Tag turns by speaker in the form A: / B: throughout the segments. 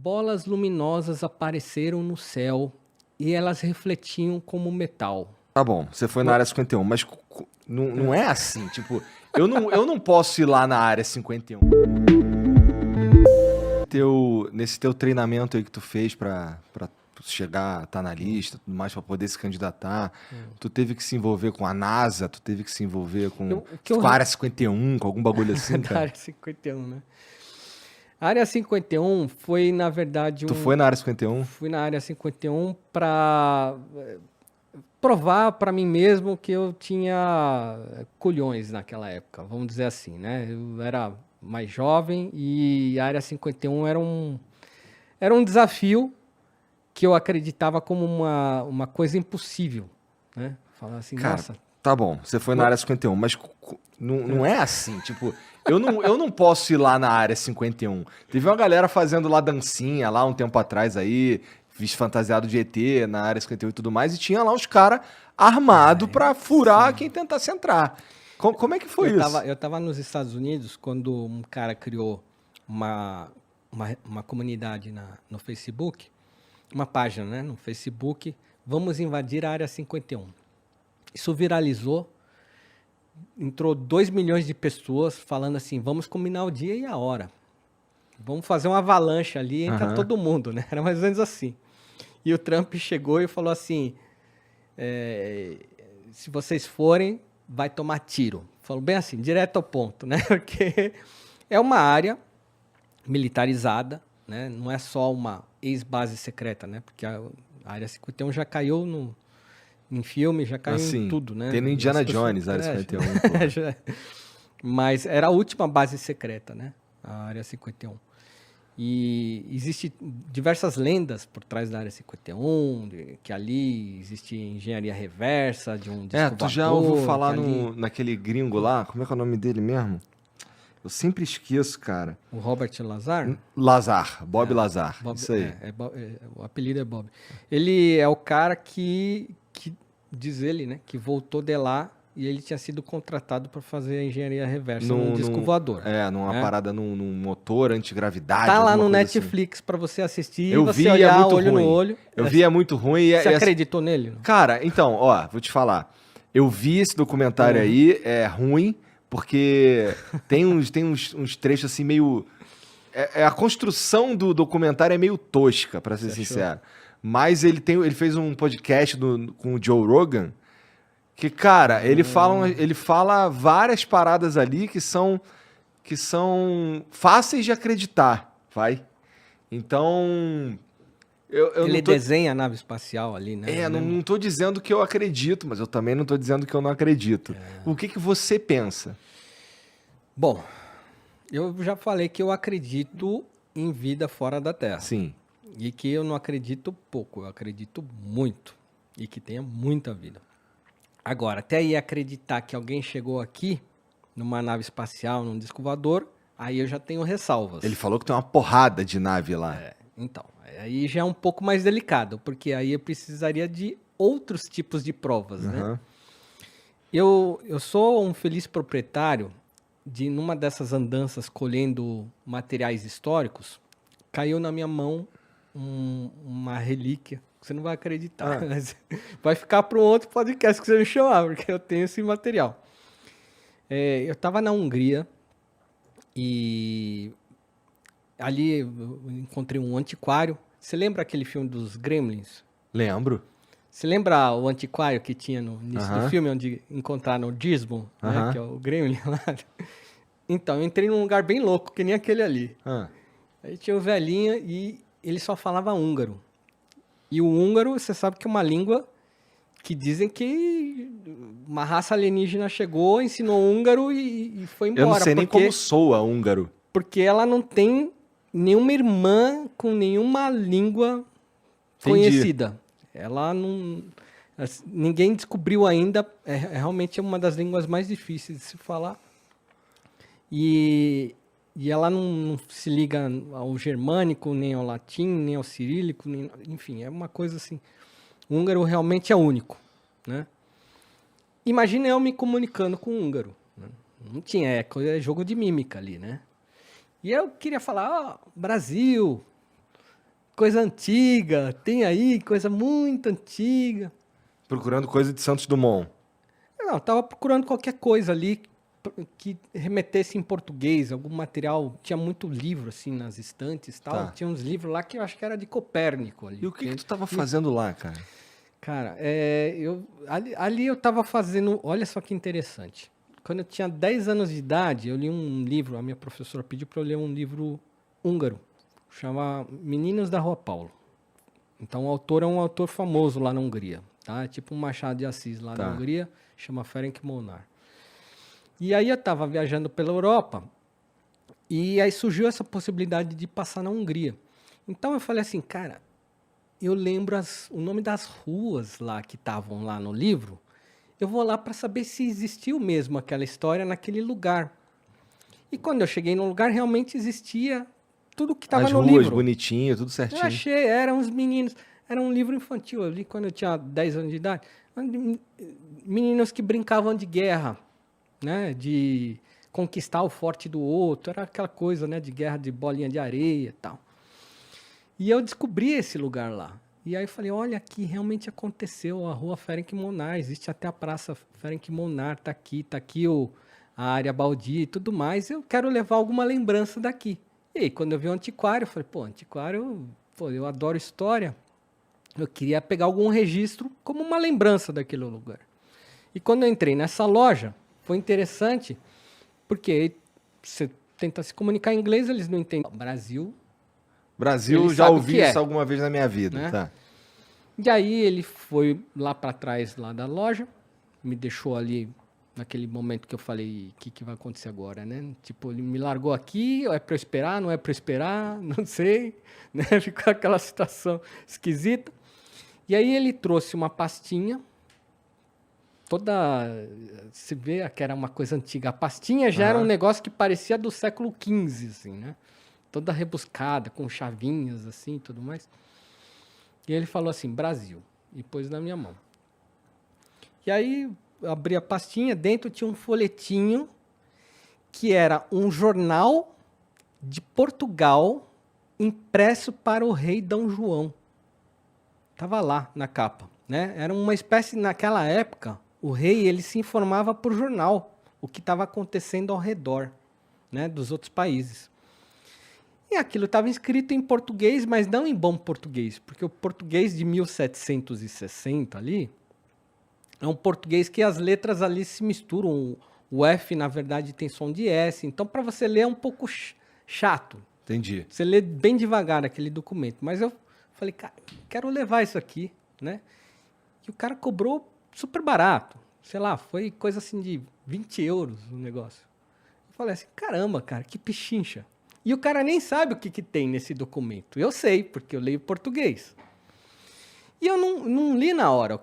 A: bolas luminosas apareceram no céu e elas refletiam como metal.
B: Tá bom, você foi na área 51, mas não é assim, tipo, eu não posso ir lá na área 51. Nesse teu treinamento aí que tu fez pra chegar, tá na lista, tudo mais, pra poder se candidatar, tu teve que se envolver com a NASA, tu teve que se envolver com a área 51, com algum bagulho assim,
A: Da
B: cara?
A: área 51, né? A área 51 foi, na verdade,
B: Tu foi na área 51?
A: Fui na área 51 para provar para mim mesmo que eu tinha culhões naquela época, vamos dizer assim, né? Eu era mais jovem e a área 51 era um desafio que eu acreditava como uma coisa impossível, né? Falar assim,
B: Cara,
A: nossa...
B: tá bom, você foi na área 51, mas não é assim, tipo, eu não posso ir lá na área 51. Teve uma galera fazendo lá dancinha lá um tempo atrás aí, fantasiado de ET na área 51 e tudo mais, e tinha lá os caras armados pra furar quem tentasse entrar. Como é que foi isso?
A: Eu tava nos Estados Unidos quando um cara criou uma comunidade no Facebook, uma página, né, no Facebook, vamos invadir a área 51. Isso viralizou, entrou 2 milhões de pessoas falando assim, vamos combinar o dia e a hora. Vamos fazer uma avalanche ali, entra todo mundo, né? Era mais ou menos assim. E o Trump chegou e falou assim, se vocês forem, vai tomar tiro. Falou bem assim, direto ao ponto, né? Porque é uma área militarizada, né? Não é só uma ex-base secreta, né? Porque a área 51 já caiu em filme, já caiu em tudo, né?
B: Tem no Indiana Jones, a área 51. Pô.
A: Mas era a última base secreta, né? A área 51. E existe diversas lendas por trás da área 51, que ali existe engenharia reversa de um disco
B: tu já ouviu falar
A: ali...
B: naquele gringo lá? Como é que é o nome dele mesmo? Eu sempre esqueço, cara.
A: O Robert Lazar?
B: Lazar, Bob Lazar, isso aí.
A: O apelido é Bob. Ele é o cara que diz ele, né, que voltou de lá e ele tinha sido contratado para fazer a engenharia reversa num disco voador.
B: Numa parada num motor antigravidade.
A: Tá lá no Netflix para você assistir, e você olhar olho no olho.
B: Eu vi, é muito ruim.
A: Você acreditou nele?
B: Cara, então, ó, vou te falar. Eu vi esse documentário aí, é ruim, porque tem uns trechos assim meio... a construção do documentário é meio tosca, pra ser sincero. Mas ele fez um podcast com o Joe Rogan, que, cara, ele fala várias paradas ali que são fáceis de acreditar, vai? Então...
A: ele desenha a nave espacial ali, né?
B: Não tô dizendo que eu acredito, mas eu também não tô dizendo que eu não acredito. O que você pensa?
A: Bom, eu já falei que eu acredito em vida fora da Terra.
B: Sim.
A: E que eu não acredito pouco, eu acredito muito. E que tenha muita vida. Agora, até aí acreditar que alguém chegou aqui, numa nave espacial, num disco voador, aí eu já tenho ressalvas.
B: Ele falou que tem uma porrada de nave lá.
A: Então, aí já é um pouco mais delicado, porque aí eu precisaria de outros tipos de provas, né? Eu sou um feliz proprietário de, numa dessas andanças colhendo materiais históricos, caiu na minha mão uma relíquia. Você não vai acreditar, mas vai ficar para um outro podcast que você me chamar, porque eu tenho esse material. Eu estava na Hungria e ali eu encontrei um antiquário. Você lembra aquele filme dos Gremlins?
B: Lembro.
A: Você lembra o antiquário que tinha no início do filme, onde encontraram o Gizmo, né, que é o Gremlin lá? Então, eu entrei num lugar bem louco, que nem aquele ali. Aí tinha o velhinho e ele só falava húngaro. E o húngaro, você sabe que é uma língua que dizem que uma raça alienígena chegou, ensinou húngaro e foi embora.
B: Eu não sei nem como soa húngaro.
A: Porque ela não tem nenhuma irmã com nenhuma língua conhecida. Ela não... Ninguém descobriu ainda. É realmente uma das línguas mais difíceis de se falar. E ela não se liga ao germânico, nem ao latim, nem ao cirílico, enfim, é uma coisa assim. O húngaro realmente é único, né? Imagina eu me comunicando com o húngaro. Né? Não tinha, é jogo de mímica ali, né? E eu queria falar, Brasil, coisa antiga, tem aí coisa muito antiga.
B: Procurando coisa de Santos Dumont.
A: Não, tava procurando qualquer coisa ali que remetesse em português, algum material. Tinha muito livro, assim, nas estantes e tal.
B: Tá.
A: Tinha uns livros lá que eu acho que era de Copérnico ali.
B: E o que tu tava fazendo lá, cara?
A: Cara, ali eu tava fazendo... Olha só que interessante. Quando eu tinha 10 anos de idade, eu li um livro, a minha professora pediu para eu ler um livro húngaro, chama Meninos da Rua Paulo. Então o autor é um autor famoso lá na Hungria, tá? É tipo um Machado de Assis lá na Hungria, chama Ferenc Molnár. E aí eu estava viajando pela Europa e aí surgiu essa possibilidade de passar na Hungria. Então eu falei assim, cara, eu lembro o nome das ruas lá que estavam lá no livro, eu vou lá para saber se existiu mesmo aquela história naquele lugar. E quando eu cheguei no lugar, realmente existia tudo que estava no livro.
B: As ruas, bonitinho, tudo certinho.
A: Eu achei, eram uns meninos, era um livro infantil, eu li quando eu tinha 10 anos de idade, meninos que brincavam de guerra, né, de conquistar o forte do outro, era aquela coisa, né, de guerra de bolinha de areia e tal. E eu descobri esse lugar lá. E aí eu falei, olha aqui, realmente aconteceu, a rua Ferenc Molnár, existe até a praça Ferenc Molnár, tá aqui a área baldia e tudo mais, eu quero levar alguma lembrança daqui. E aí, quando eu vi o antiquário, eu falei, antiquário, eu adoro história, eu queria pegar algum registro como uma lembrança daquele lugar. E quando eu entrei nessa loja, foi interessante, porque você tenta se comunicar em inglês, eles não entendem. Brasil,
B: já ouvi isso alguma vez na minha vida, né? Tá.
A: E aí ele foi lá para trás lá da loja, me deixou ali naquele momento que eu falei, o que vai acontecer agora, né? Tipo, ele me largou aqui, é para eu esperar, não é para eu esperar, não sei, né? Ficou aquela situação esquisita. E aí ele trouxe uma pastinha, se vê que era uma coisa antiga. A pastinha já era um negócio que parecia do século XV, assim, né? Toda rebuscada, com chavinhas, assim, e tudo mais. E ele falou assim, Brasil, e pôs na minha mão. E aí, eu abri a pastinha, dentro tinha um folhetinho que era um jornal de Portugal impresso para o rei Dom João. Estava lá na capa, né? Era uma espécie, naquela época, o rei ele se informava por jornal, o que estava acontecendo ao redor, né, dos outros países. E aquilo estava escrito em português, mas não em bom português, porque o português de 1760 ali é um português que as letras ali se misturam. O F, na verdade, tem som de S. Então, para você ler é um pouco chato.
B: Entendi.
A: Você lê bem devagar aquele documento. Mas eu falei, cara, quero levar isso aqui, né? E o cara cobrou super barato. Sei lá, foi coisa assim de 20 euros o negócio. Eu falei assim, caramba, cara, que pichincha. E o cara nem sabe o que tem nesse documento. Eu sei, porque eu leio português. E eu não li na hora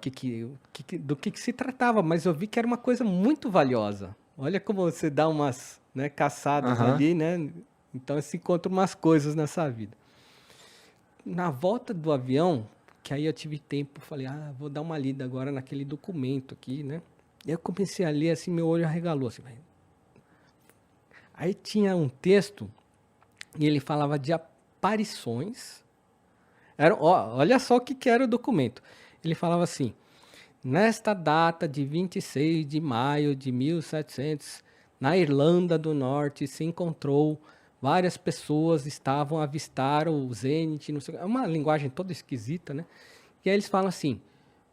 A: do que se tratava, mas eu vi que era uma coisa muito valiosa. Olha como você dá umas, né, caçadas ali, né? Então você encontra umas coisas nessa vida. Na volta do avião, que aí eu tive tempo, falei, vou dar uma lida agora naquele documento aqui, né? E eu comecei a ler, assim, meu olho arregalou. Assim, aí tinha um texto, e ele falava de aparições. Olha só o que era o documento. Ele falava assim, nesta data de 26 de maio de 1700, na Irlanda do Norte, se encontrou várias pessoas estavam a avistar o zênite, não sei, é uma linguagem toda esquisita, né? E aí eles falam assim,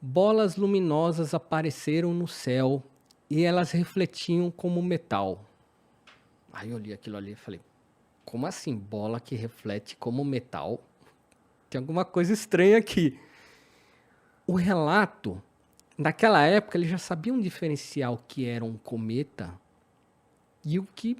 A: bolas luminosas apareceram no céu e elas refletiam como metal. Aí eu li aquilo ali e falei, como assim, bola que reflete como metal? Tem alguma coisa estranha aqui. O relato, naquela época, eles já sabiam diferenciar o que era um cometa e o que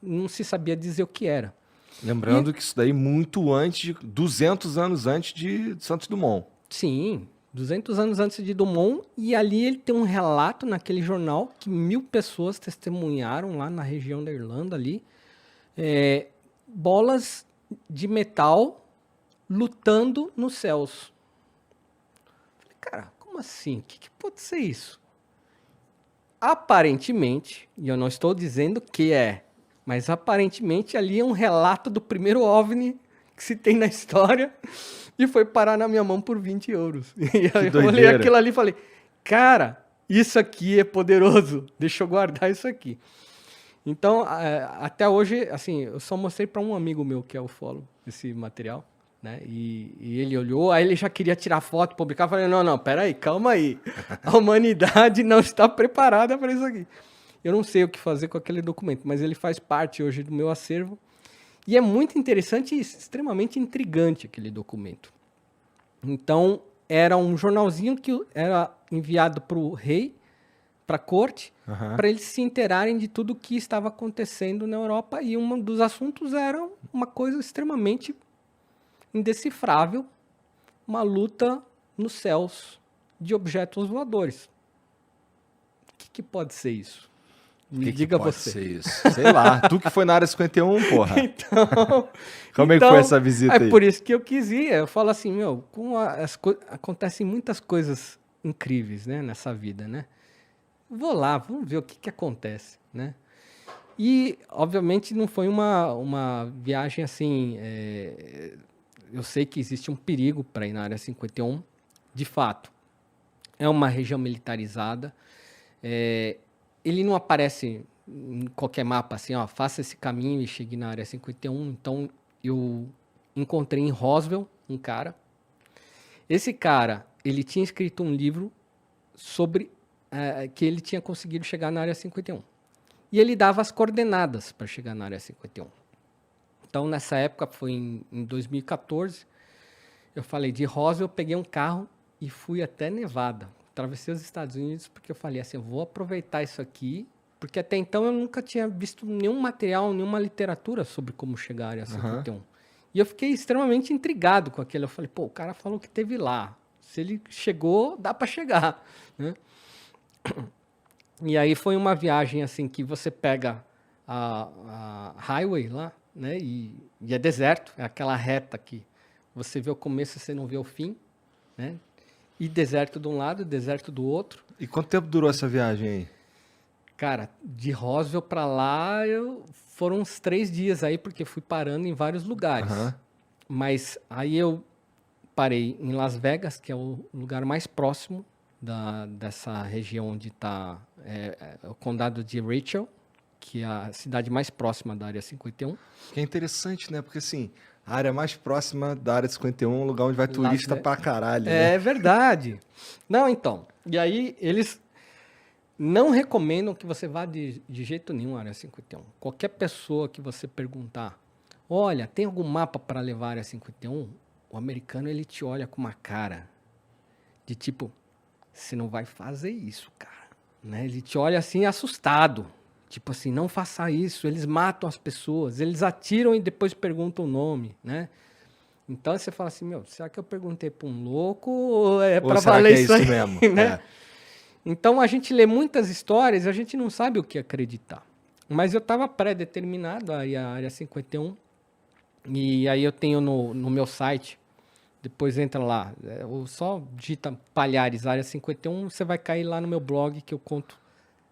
A: não se sabia dizer o que era.
B: Lembrando que isso daí muito antes, 200 anos antes de Santos Dumont.
A: Sim, 200 anos antes de Dumont, e ali ele tem um relato naquele jornal que 1000 pessoas testemunharam lá na região da Irlanda ali, bolas de metal lutando nos céus. Falei, cara, como assim? O que pode ser isso? Aparentemente, e eu não estou dizendo que é, mas aparentemente ali é um relato do primeiro OVNI que se tem na história e foi parar na minha mão por 20 euros. E aí eu olhei
B: doideira.
A: aquilo ali e falei, cara, isso aqui é poderoso, deixa eu guardar isso aqui. Então, até hoje, assim, eu só mostrei para um amigo meu que é ufólogo esse material, né? E ele olhou, aí ele já queria tirar foto, publicar. Eu falei, não, peraí, calma aí. A humanidade não está preparada para isso aqui. Eu não sei o que fazer com aquele documento, mas ele faz parte hoje do meu acervo. E é muito interessante e extremamente intrigante aquele documento. Então, era um jornalzinho que era enviado para o rei, para a corte, para eles se inteirarem de tudo o que estava acontecendo na Europa. E um dos assuntos era uma coisa extremamente indecifrável, uma luta nos céus de objetos voadores. O que pode ser isso? Me diga
B: pode
A: você.
B: Ser isso? Sei lá, tu que foi na área 51, porra.
A: Então,
B: Como é que foi essa visita aí?
A: É por isso que eu quis ir. Eu falo assim, meu, acontecem muitas coisas incríveis, né, nessa vida, né? Vou lá, vamos ver o que acontece, né? E, obviamente, não foi uma viagem assim... eu sei que existe um perigo para ir na Área 51, de fato. É uma região militarizada. Ele não aparece em qualquer mapa, assim, ó, faça esse caminho e chegue na Área 51. Então, eu encontrei em Roswell um cara. Esse cara, ele tinha escrito um livro sobre que ele tinha conseguido chegar na Área 51. E ele dava as coordenadas para chegar na Área 51. Então, nessa época, foi em 2014, eu falei de Roswell, eu peguei um carro e fui até Nevada. Atravessei os Estados Unidos porque eu falei assim, eu vou aproveitar isso aqui, porque até então eu nunca tinha visto nenhum material, nenhuma literatura sobre como chegar à Área 51. E eu fiquei extremamente intrigado com aquilo. Eu falei, pô, o cara falou que teve lá. Se ele chegou, dá para chegar, né? E aí foi uma viagem assim que você pega a highway lá, né? E é deserto, é aquela reta que você vê o começo e você não vê o fim, né? E deserto de um lado, deserto do outro.
B: E quanto tempo durou essa viagem aí?
A: Cara, de Roswell para lá foram uns 3 dias aí, porque fui parando em vários lugares. Mas aí eu parei em Las Vegas, que é o lugar mais próximo dessa região onde está o condado de Rachel, que é a cidade mais próxima da Área 51.
B: Que é interessante, né? Porque assim, a área mais próxima da Área 51 é um lugar onde vai turista pra caralho.
A: É verdade. Não, então. E aí eles não recomendam que você vá de jeito nenhum à Área 51. Qualquer pessoa que você perguntar, olha, tem algum mapa para levar a Área 51? O americano, ele te olha com uma cara de tipo, você não vai fazer isso, cara. Né? Ele te olha assim assustado. Tipo assim, não faça isso. Eles matam as pessoas. Eles atiram e depois perguntam o nome, né? Então você fala assim, meu, será que eu perguntei para um louco ou é para valer isso aí,
B: mesmo?
A: Né? Então a gente lê muitas histórias e a gente não sabe o que acreditar. Mas eu estava pré-determinado aí a Área 51. E aí eu tenho no meu site, depois entra lá, ou só digita Palhares Área 51, você vai cair lá no meu blog que eu conto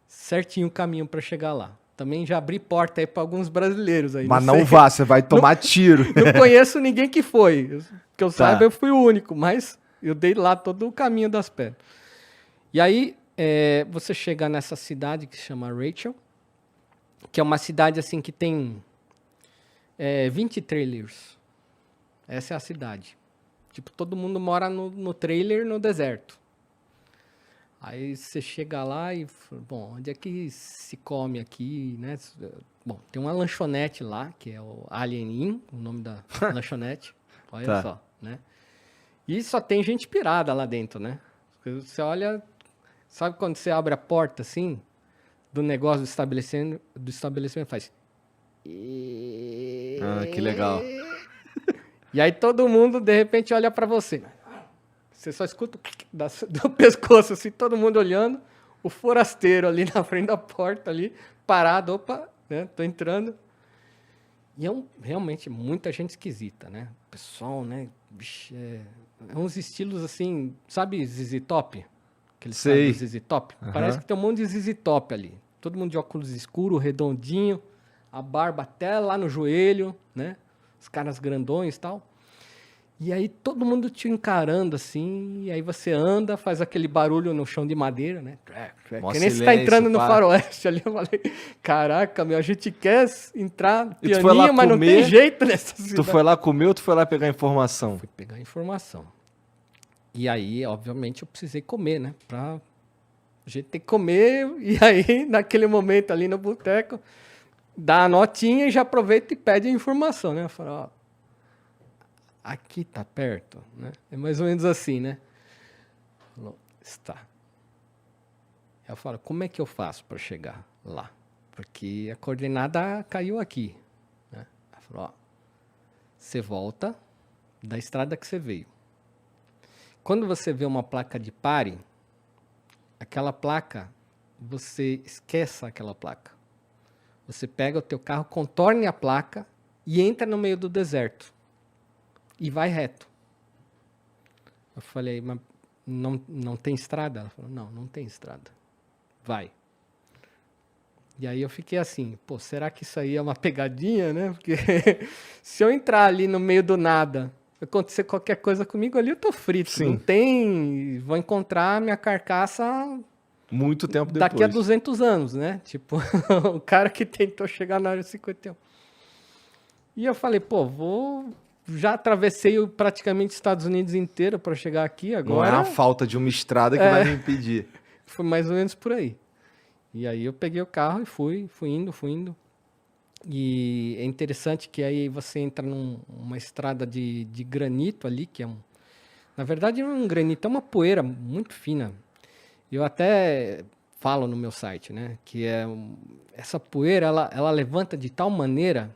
A: certinho o caminho para chegar lá. Também já abri porta aí para alguns brasileiros aí.
B: Mas não vá, você vai tomar tiro.
A: Não conheço ninguém que foi. Que eu saiba, eu fui o único, mas eu dei lá todo o caminho das pedras. E aí, você chega nessa cidade que se chama Rachel, que é uma cidade assim que tem 20 trailers. Essa é a cidade. Tipo, todo mundo mora no trailer no deserto. Aí você chega lá e, bom, onde é que se come aqui, né? Bom, tem uma lanchonete lá, que é o Alien Inn, o nome da lanchonete. Olha só, né? E só tem gente pirada lá dentro, né? Você olha, sabe quando você abre a porta, assim, do negócio do estabelecimento faz...
B: Ah, que legal.
A: E aí todo mundo, de repente, olha pra você. Você só escuta do pescoço, assim, todo mundo olhando. O forasteiro ali na frente da porta, ali, parado. Opa, né? Tô entrando. E realmente muita gente esquisita, né? O pessoal, né? Bicho, uns estilos assim, sabe ZZ Top? Aqueles ZZ Top? Parece que tem um monte de ZZ Top ali. Todo mundo de óculos escuros, redondinho. A barba até lá no joelho, né? os caras grandões e tal. E aí todo mundo te encarando assim, e aí você anda, faz aquele barulho no chão de madeira, né? Que nem você tá entrando no faroeste ali. Eu falei, caraca, meu, a gente quer entrar pianinho, mas não tem jeito nessa cidade.
B: Tu foi lá comer ou tu foi lá pegar informação?
A: Fui pegar informação. E aí, obviamente, eu precisei comer, né? A gente tem que comer, e aí, naquele momento ali no boteco, dá a notinha e já aproveita e pede a informação, né? Eu falo, ó, aqui tá perto, né? É mais ou menos assim, né? Falou, está. Eu falo, como é que eu faço para chegar lá? Porque a coordenada caiu aqui, né? Ela falou, ó, você volta da estrada que você veio. Quando você vê uma placa de pare, aquela placa, você esqueça aquela placa. Você pega o teu carro, contorne a placa e entra no meio do deserto. E vai reto. Eu falei, mas não tem estrada? Ela falou, não tem estrada. Vai. E aí eu fiquei assim, pô, será que isso aí é uma pegadinha, né? Porque se eu entrar ali no meio do nada, acontecer qualquer coisa comigo ali, eu tô frito. Sim. Não tem... Vou encontrar minha carcaça...
B: Muito tempo depois.
A: Daqui a 200 anos, né? Tipo, o cara que tentou chegar na área 51. E eu falei, pô, já atravessei praticamente os Estados Unidos inteiro para chegar aqui agora.
B: Não é a falta de uma estrada que vai me impedir.
A: Foi mais ou menos por aí. E aí eu peguei o carro e fui indo. E é interessante que aí você entra numa estrada de granito ali, que é na verdade não é um granito, é uma poeira muito fina. Eu até falo no meu site, né, que essa poeira, ela levanta de tal maneira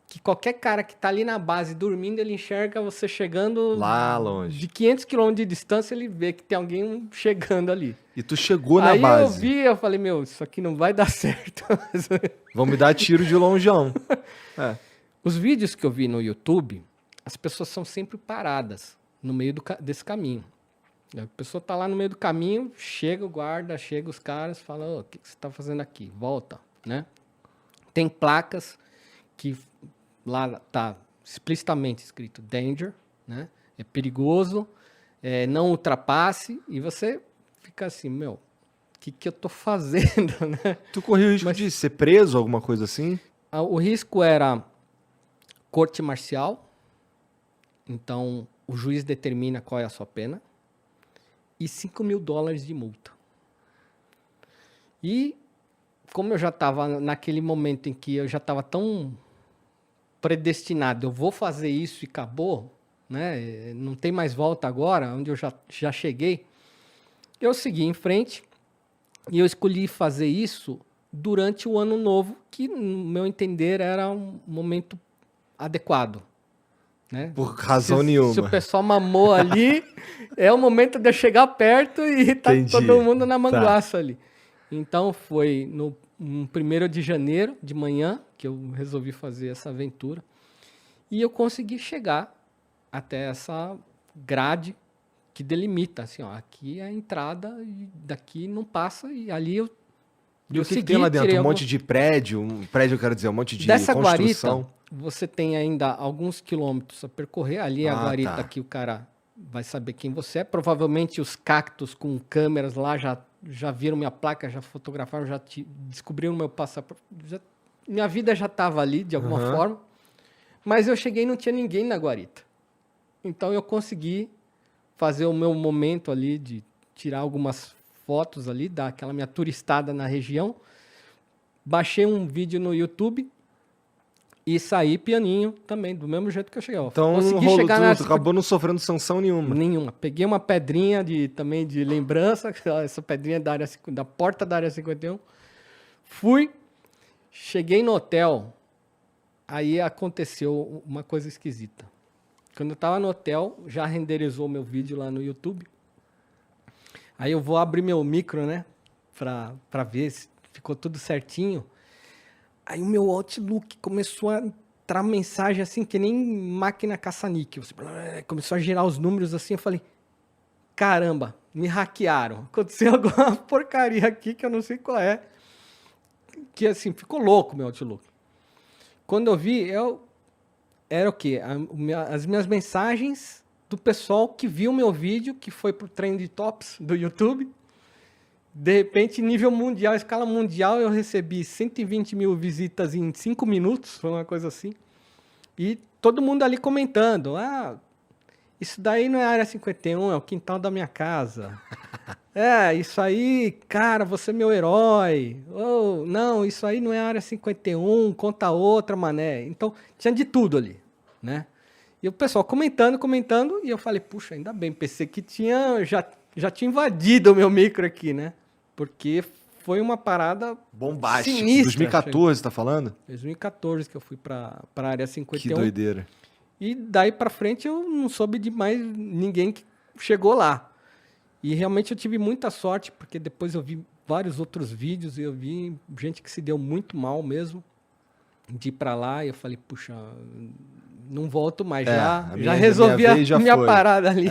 A: que qualquer cara que está ali na base dormindo, ele enxerga você chegando
B: lá longe.
A: De 500 km de distância, ele vê que tem alguém chegando ali.
B: E tu chegou na base.
A: Aí eu falei, meu, isso aqui não vai dar certo.
B: Vão me dar tiro de longeão.
A: Os vídeos que eu vi no YouTube, as pessoas são sempre paradas no meio desse caminho. A pessoa tá lá no meio do caminho, chega o guarda, chega os caras, fala, o que você tá fazendo aqui? Volta, né? Tem placas que lá tá explicitamente escrito danger, né? É perigoso, não ultrapasse, e você fica assim, meu, o que eu tô fazendo, né?
B: Tu correu o risco de ser preso, alguma coisa assim?
A: O risco era corte marcial, então o juiz determina qual é a sua pena, e $5 mil de multa. E como eu já estava naquele momento em que eu já estava tão predestinado, eu vou fazer isso e acabou, né? Não tem mais volta agora, onde eu já cheguei, eu segui em frente e eu escolhi fazer isso durante o ano novo, que, no meu entender, era um momento adequado. Né?
B: Por razão nenhuma.
A: Se o pessoal mamou ali, é o momento de eu chegar perto e tá todo mundo na manguaça ali. Então foi no 1º de janeiro, de manhã, que eu resolvi fazer essa aventura. E eu consegui chegar até essa grade que delimita, assim, ó, aqui é a entrada e daqui não passa, e ali eu
B: E o que tem lá dentro? Um monte de prédio? Um prédio, eu quero dizer, um monte de construção?
A: Dessa guarita, você tem ainda alguns quilômetros a percorrer. Ali é a guarita que o cara vai saber quem você é. Provavelmente os cactos com câmeras lá já viram minha placa, já fotografaram, já descobriram meu passaporte. Minha vida já estava ali, de alguma forma. Mas eu cheguei e não tinha ninguém na guarita. Então eu consegui fazer o meu momento ali de tirar algumas fotos ali, dar aquela minha turistada na região. Baixei um vídeo no YouTube e saí pianinho também, do mesmo jeito que eu cheguei.
B: Então, consegui chegar tu acabou não sofrendo sanção nenhuma.
A: Nenhuma. Peguei uma pedrinha também de lembrança, essa pedrinha da porta da área 51. Fui, cheguei no hotel, aí aconteceu uma coisa esquisita. Quando eu estava no hotel, já renderizou meu vídeo lá no YouTube. Aí eu vou abrir meu micro, né, pra ver se ficou tudo certinho. Aí o meu Outlook começou a entrar mensagem assim, que nem máquina caça-níquel. Começou a girar os números assim, eu falei, caramba, me hackearam. Aconteceu alguma porcaria aqui que eu não sei qual é. Que assim, ficou louco o meu Outlook. Quando eu vi, era o quê? As minhas mensagens do pessoal que viu meu vídeo, que foi pro Trend Tops do YouTube. De repente, nível mundial, escala mundial, eu recebi 120 mil visitas em 5 minutos, foi uma coisa assim. E todo mundo ali comentando, isso daí não é a Área 51, é o quintal da minha casa. Isso aí, cara, você é meu herói. Oh, não, isso aí não é a Área 51, conta outra, mané. Então, tinha de tudo ali, né? E o pessoal comentando, e eu falei, puxa, ainda bem, pensei que já tinha invadido o meu micro aqui, né? Porque foi uma parada
B: bombástica.
A: Sinistra.
B: 2014, tá falando?
A: 2014 que eu fui pra Área 51.
B: Que doideira.
A: E daí pra frente eu não soube de mais ninguém que chegou lá. E realmente eu tive muita sorte, porque depois eu vi vários outros vídeos e eu vi gente que se deu muito mal mesmo de ir pra lá. E eu falei, puxa, não volto mais. Já resolvi a minha parada ali.